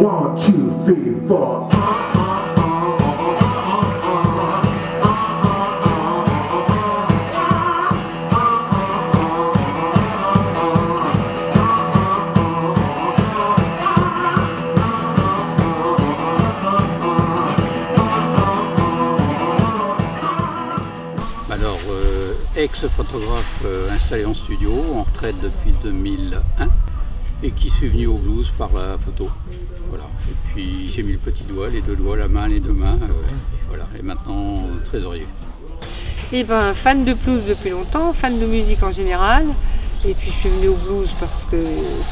1, 2, 3, 4. Alors, ex-photographe installé en studio, en retraite depuis 2001, et qui suis venu au blues par la photo. Voilà. Et puis j'ai mis le petit doigt, les deux doigts, la main, les deux mains. Voilà. Et maintenant, trésorier. Et ben, fan de blues depuis longtemps, fan de musique en général. Et puis je suis venue au blues parce que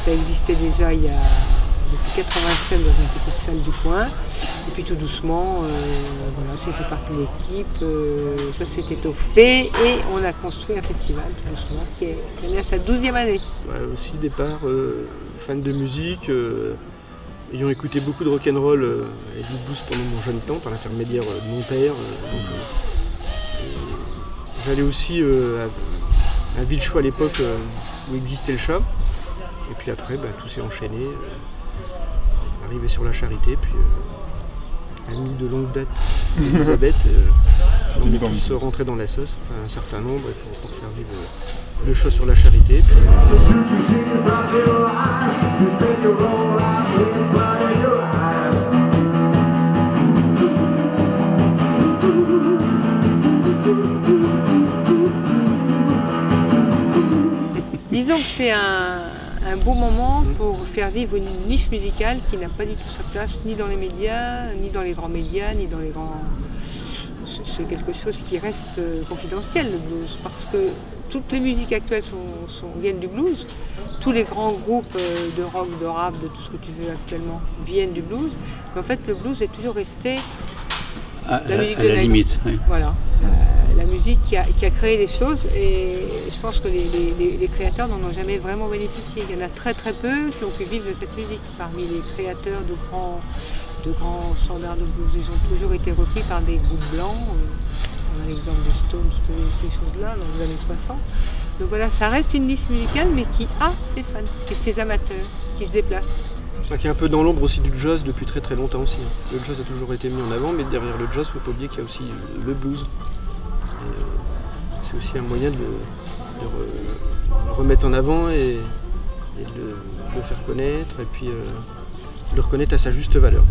ça existait déjà depuis 87 dans une petite salle du coin. Et puis tout doucement, voilà, j'ai fait partie de l'équipe, ça s'est étoffé et on a construit un festival tout doucement qui est à sa 12e année. Ouais, aussi départ, fan de musique, ayant écouté beaucoup de rock'n'roll et du blues pendant mon jeune temps par l'intermédiaire de mon père. J'allais aussi à Villechoix à l'époque où existait le chat. Et puis après, tout s'est enchaîné. Arrivé sur la Charité, puis ami de longue date d'Elisabeth, on est tous rentrés dans la sauce, enfin, un certain nombre, pour faire vivre le chat sur la Charité. Disons que c'est un beau moment pour faire vivre une niche musicale qui n'a pas du tout sa place ni dans les médias, ni dans les grands médias, ni dans les grands... C'est quelque chose qui reste confidentiel, le blues, parce que toutes les musiques actuelles viennent du blues. Tous les grands groupes de rock, de rap, de tout ce que tu veux actuellement viennent du blues. Mais en fait, le blues est toujours resté la musique de la limite. Oui. Voilà. La musique qui a créé les choses, et je pense que les créateurs n'en ont jamais vraiment bénéficié. Il y en a très très peu qui ont pu vivre de cette musique. Parmi les créateurs de grands standards de blues, ils ont toujours été repris par des groupes blancs. On a l'exemple des Stones, toutes ces choses-là, dans les années 60. Donc voilà, ça reste une niche musicale, mais qui a ses fans et ses amateurs qui se déplacent. Qui est un peu dans l'ombre aussi du jazz depuis très très longtemps aussi. Le jazz a toujours été mis en avant, mais derrière le jazz, il ne faut pas oublier qu'il y a aussi le blues. C'est aussi un moyen de le remettre en avant et de le faire connaître, et puis de le reconnaître à sa juste valeur.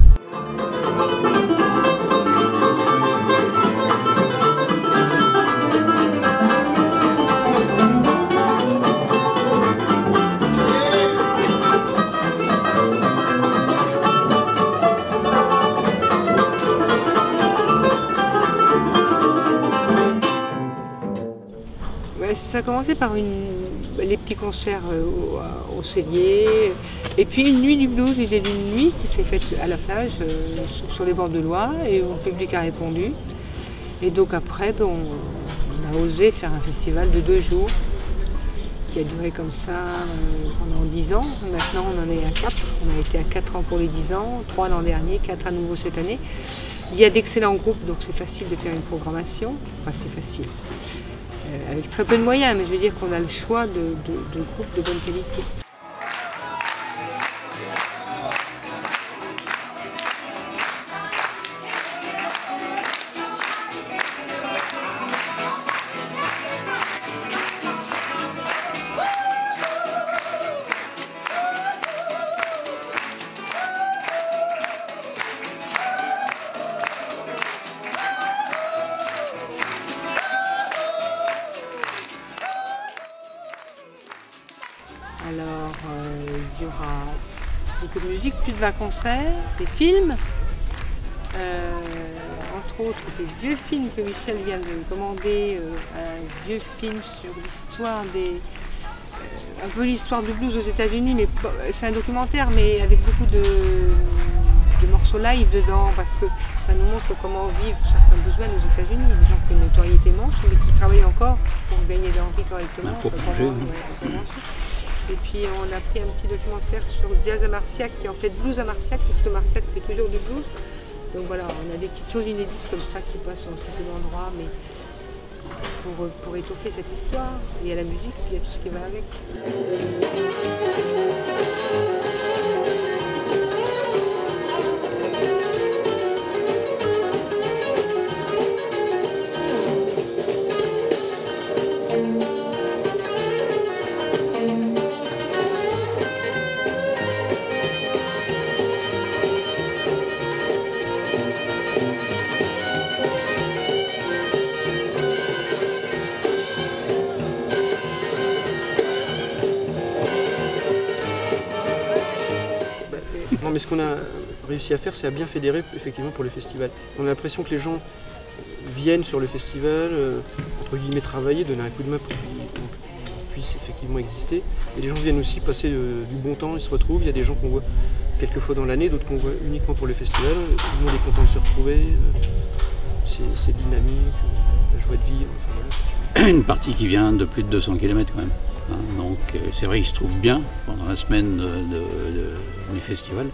Ça a commencé par les petits concerts au Cellier, et puis une nuit du blues, l'idée d'une nuit qui s'est faite à la plage, sur les bords de Loire, et où le public a répondu. Et donc après, on a osé faire un festival de 2 jours, qui a duré comme ça pendant 10 ans. Maintenant on en est à 4, on a été à 4 ans pour les 10 ans, 3 l'an dernier, 4 à nouveau cette année. Il y a d'excellents groupes, donc c'est facile de faire une programmation, enfin c'est facile. Avec très peu de moyens, mais je veux dire qu'on a le choix de groupes de bonne qualité. Alors, il y aura beaucoup de musique, plus de 20 concerts, des films, entre autres des vieux films que Michel vient de commander, un vieux film sur l'histoire un peu l'histoire du blues aux États-Unis, mais c'est un documentaire, mais avec beaucoup de morceaux live dedans, parce que ça nous montre comment vivent certains bluesmen aux États-Unis, des gens qui ont une notoriété monstre, mais qui travaillent encore pour gagner leur vie correctement. Pour manger. Et puis on a pris un petit documentaire sur jazz à Marciac, qui est en fait blues à Marciac, parce que Marciac fait toujours du blues. Donc voilà, on a des petites choses inédites comme ça qui passent dans très peu d'endroits, mais pour étoffer cette histoire. Il y a la musique, puis il y a tout ce qui va avec. Non, mais ce qu'on a réussi à faire, c'est à bien fédérer effectivement pour le festival. On a l'impression que les gens viennent sur le festival, entre guillemets travailler, donner un coup de main pour qu'on puisse effectivement exister. Et les gens viennent aussi passer du bon temps, ils se retrouvent. Il y a des gens qu'on voit quelques fois dans l'année, d'autres qu'on voit uniquement pour le festival. Tout le monde est content de se retrouver, c'est dynamique, la joie de vivre. Enfin, voilà. Une partie qui vient de plus de 200 km quand même. Donc c'est vrai qu'ils se trouvent bien pendant la semaine du festival.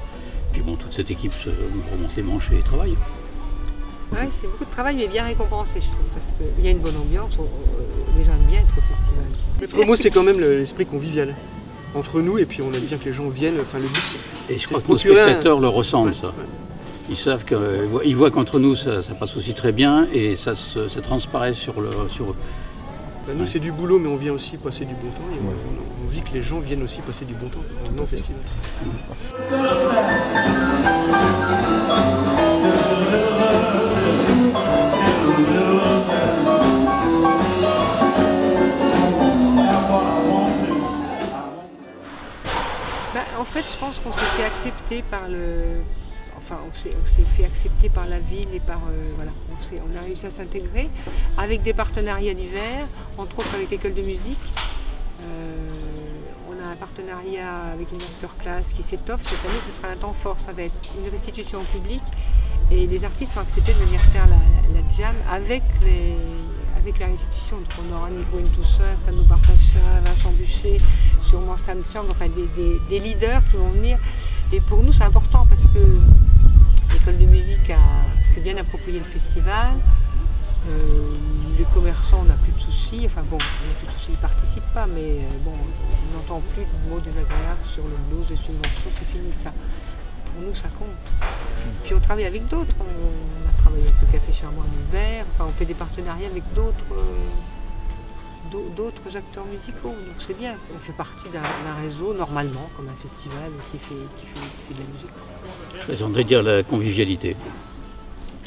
Puis bon, toute cette équipe remonte les manches et travaille. Ouais, c'est beaucoup de travail, mais bien récompensé, je trouve, parce qu'il y a une bonne ambiance, les gens aiment bien être au festival. Le maître mot, c'est quand même l'esprit convivial entre nous, et puis on aime bien que les gens viennent. Enfin, le but, et je crois que nos spectateurs le ressentent, ça. Ouais. Ils savent qu'ils voient qu'entre nous, ça passe aussi très bien, et ça transparaît sur eux. Ben, nous, c'est du boulot, mais on vient aussi passer du bon temps, et on vit que les gens viennent aussi passer du bon temps au festival. En fait, je pense qu'on s'est fait accepter par on s'est fait accepter par la ville et par voilà, on a réussi à s'intégrer avec des partenariats divers, entre autres avec l'école de musique. On a un partenariat avec une masterclass qui s'étoffe. Cette année, ce sera un temps fort, ça va être une restitution au public et les artistes ont accepté de venir faire la jam avec la restitution. Donc on aura Nico Ntoussaint, Tano Bartacha, Vincent Bûcher, sûrement Sam Tsiang, enfin des leaders qui vont venir. Et pour nous c'est important parce que l'école de musique s'est bien approprié le festival. Les commerçants, on n'a plus de soucis, enfin bon, on n'a plus de soucis, ils ne participent pas, mais bon, on n'entend plus de mots désagréables sur le blues, les subventions, c'est fini ça. Pour nous ça compte. Puis on travaille avec d'autres, on a travaillé avec le Café Charmois Vert, enfin on fait des partenariats avec d'autres acteurs musicaux, donc c'est bien, on fait partie d'un réseau normalement, comme un festival qui fait de la musique. Je présenterais dire la convivialité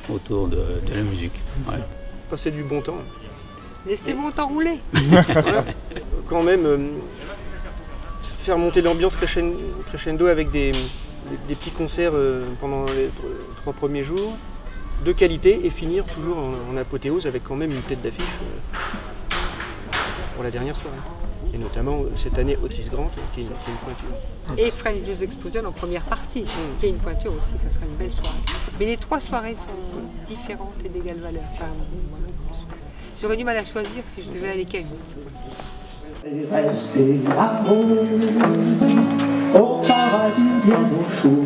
autour de la musique. Ouais. Passer du bon temps. Laissez bon temps rouler. Voilà. Quand même, faire monter l'ambiance crescendo avec des petits concerts pendant les 3 premiers jours, de qualité, et finir toujours en apothéose avec quand même une tête d'affiche pour la dernière soirée. Et notamment cette année Otis Grant qui est une pointure. Et French Blues Explosion en première partie, qui est une pointure aussi, ça sera une belle soirée. Mais les 3 soirées sont différentes et d'égale valeur. Enfin, voilà. J'aurais du mal à choisir si je devais aller quelque. Rester là-haut, au paradis bien au chaud.